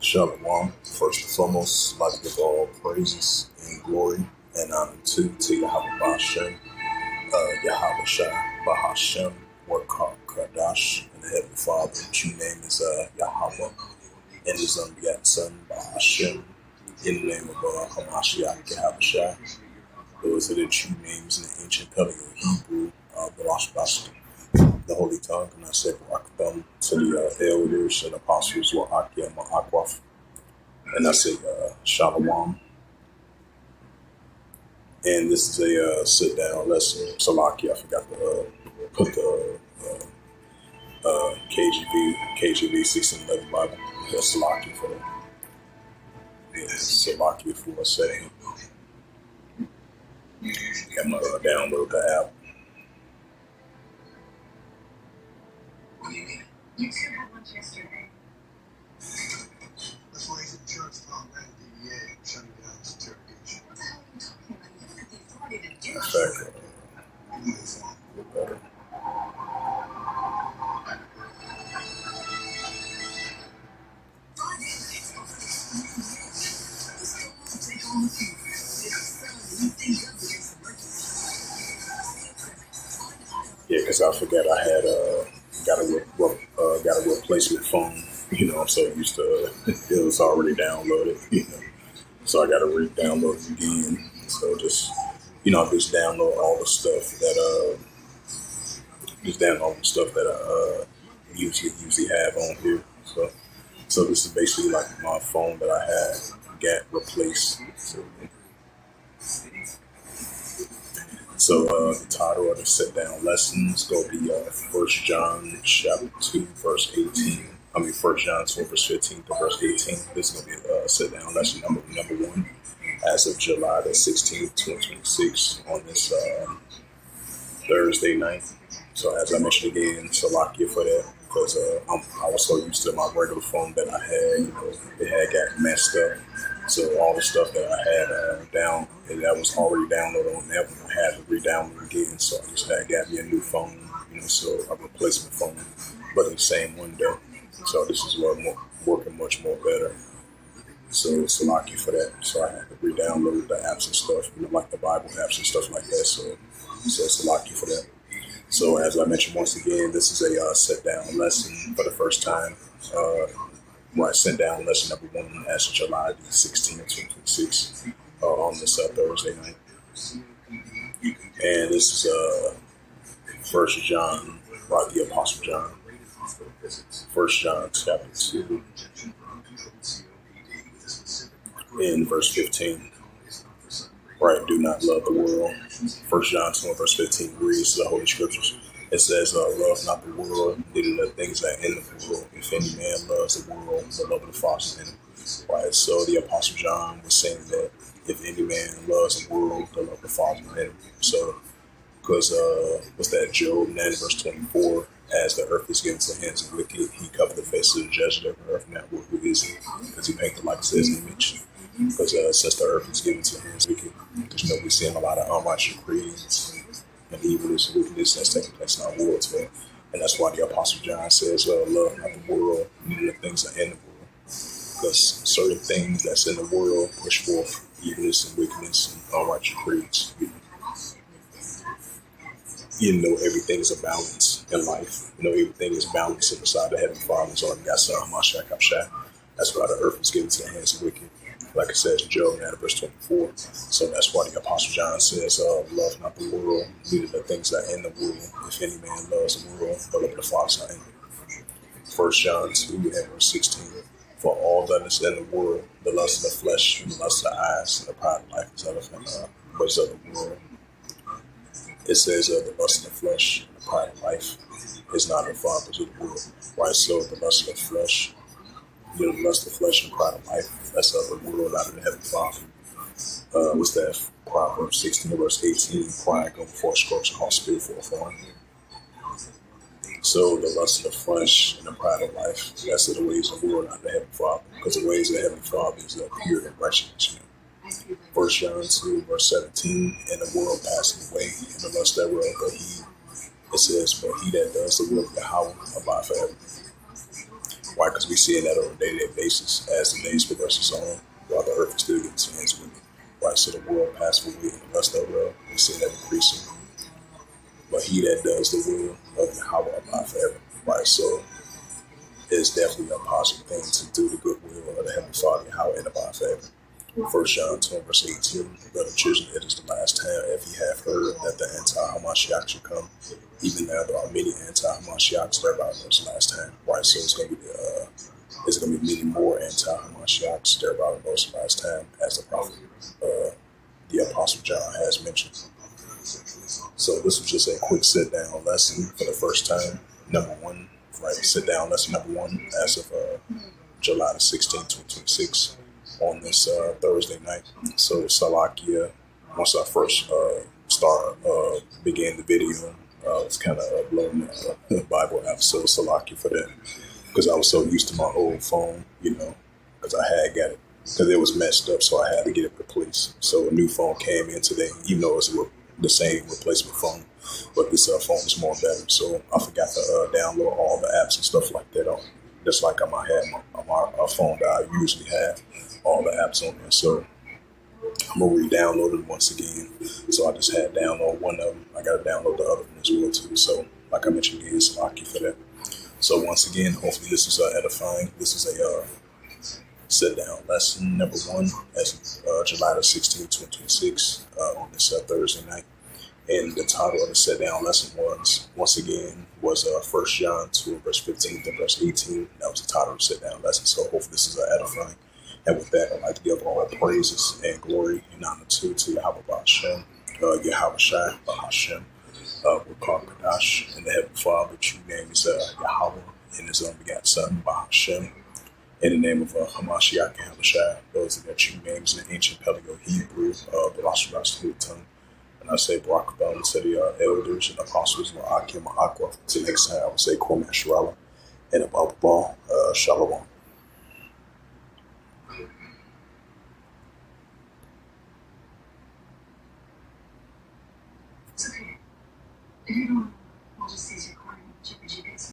Shalom. First and foremost, I'd like to give all praises and glory and honor to Yahweh Bashem, Yahweh Shai, Bahashem, Warkar Kadash, and the Heavenly Father. The true name is Yahweh, and his unbegotten Son, Bahashem, in the name of Hamashiach, Yahweh Shai. Those are the true names in the ancient Paleo Hebrew, the Holy Tongue, and I said Rakdam to the elders and apostles were Akia Ma'akwaf. And I say Shalom. And this is a sit-down lesson. Salaki, I forgot to put the KJV 1611 Bible. That's Salaki for that. Yeah, Salaki for a second. I'm going to download the app. You two had lunch yesterday. That's why he's in charge of our land DEA, shutting down his interrogation. What the hell are you talking about? You haven't the authority to do In that. fact, better. Yeah, because I forgot I had got a replacement phone. You know, I'm so used to it was already downloaded. You know, so I got to re-download it again. So just just download all the stuff that I usually have on here. So this is basically like my phone that I had got replaced. So the title of the sit down lesson is going to be 1 John chapter 2 verse 18. 1 John 2 verse 15 to verse 18. This is going to be a sit down lesson number 1 as of July the 16th, 2026 on this Thursday night. So as I mentioned again, Salakia for that, because I was so used to my regular phone that I had, it had got messed up. So all the stuff that I had down, and that was already downloaded on that one, I had to re-download again. So I just got me a new phone, so a replacement phone, but in the same window. So this is working much more better. So it's lucky for that. So I had to re-download the apps and stuff, like the Bible apps and stuff like that. So it's lucky for that. So as I mentioned once again, this is a sit-down lesson for the first time. Right, sit down lesson number 1 as of July the 16th, 2026 on this Thursday night. And this is 1 John, right, the Apostle John. 1 John chapter 2 in verse 15. Right, do not love the world. 1 John 2 verse 15 reads the Holy Scriptures. It says, love not the world, neither the things that are in the world. If any man loves the world, the love of the Father in him. Right, so the Apostle John was saying that if any man loves the world, the love of the Father in him. So, because what's that, Job 9 verse 24, as the earth is given to the hands of the wicked, he covered the face of the judge of the earth. Now, who is he? Because he painted like his image. Because since the earth is given to the hands of the wicked, because we're seeing a lot of unrighteous creeds and evilness and wickedness that's taking place in our world today. And that's why the Apostle John says, love not the world, neither the things that are in the world. Because certain things that's in the world push forth evilness and wickedness and unrighteous creeds. Everything is a balance in life. Everything is balanced inside the Heavenly Father. So I've got some Hamashiach. That's why the earth is given to the hands of the wicked. Like it says in Job 9 verse 24. So that's why the Apostle John says, love not the world, neither the things that are in the world. If any man loves the world, the love of the Father not in him. 1 John 2 and verse 16. For all that is in the world, the lust of the flesh, and the lust of the eyes, and the pride of life is of the world. It says the lust of the flesh and the pride of life is not of the Father, but of the world. Right? So the lust of the flesh, the lust of flesh and pride of life, that's of the world, out of the Heavenly Father. What's that? Proverbs 16 verse 18, pride go before scorch and hot spirit for a form. So the lust of the flesh and the pride of life, that's of the ways of the world, out of the Heavenly Father. Because the ways of the Heavenly Father is pure and righteousness. 1 John 2 verse 17, and the world passing away, and the lust thereof, but he that does the will of Yahweh abide forever. Why? Because we see that on a day-to-day basis as the days progresses on, while the earth still gets hands with it. Right? So the world passed away and the rest of the world, we see that increasing. But he that does the will of Yahweh abide forever. Right? So it's definitely a positive thing to do the good will of the Heavenly Father, Yahweh, and abide forever. First John 2 verse 18, brother children, it is the last time if ye have heard that the anti-Hamashiach should come. Even now there are many anti-Hamashiachs that are about this last time. Right? So it's gonna be many more anti-Hamashiachs that are about those last time, as the prophet the Apostle John has mentioned. So this was just a quick sit down lesson for the first time. Number one, right? Sit down lesson number one as of July the 16th, 2026 on this Thursday night. So Salakia, once I first began the video, I was kind of uploading the Bible app. So Salakia for that, because I was so used to my old phone, because I had got it, because it was messed up, so I had to get it replaced. So a new phone came in today, even though it's the same replacement phone, but this phone is more better. So I forgot to download all the apps and stuff like that on, just like I might have my phone that I usually have all the apps on there. So I'm gonna re-download it once again. So I just had to download one of them. I gotta download the other one as well too. So like I mentioned again, it's lucky for that. So once again, hopefully this is edifying. This is a sit down lesson number one as July the 16th, 2026 on this Thursday night. And the title of the sit down lesson was, once again, was 1 John 2, verse 15 to verse 18. That was the title of the sit down lesson. So hopefully this is edifying. And with that, I'd like to give all praises and glory and honor to Yahweh Hashem, Yahweh Shai, Hashem, Wakar Kadash, and the Heavenly Father, true name is Yahweh, and His unbegotten Son, Hashem. In the name of Hamashiach and Halashai, those are their true names in the ancient Paleo Hebrew, the Rosh tongue. And I say Barak to the elders and apostles, Ma'akim, Ma'akwa. Till next time, I would say Kwame Sharala and Abba Ball, Shalom. It's okay. If you don't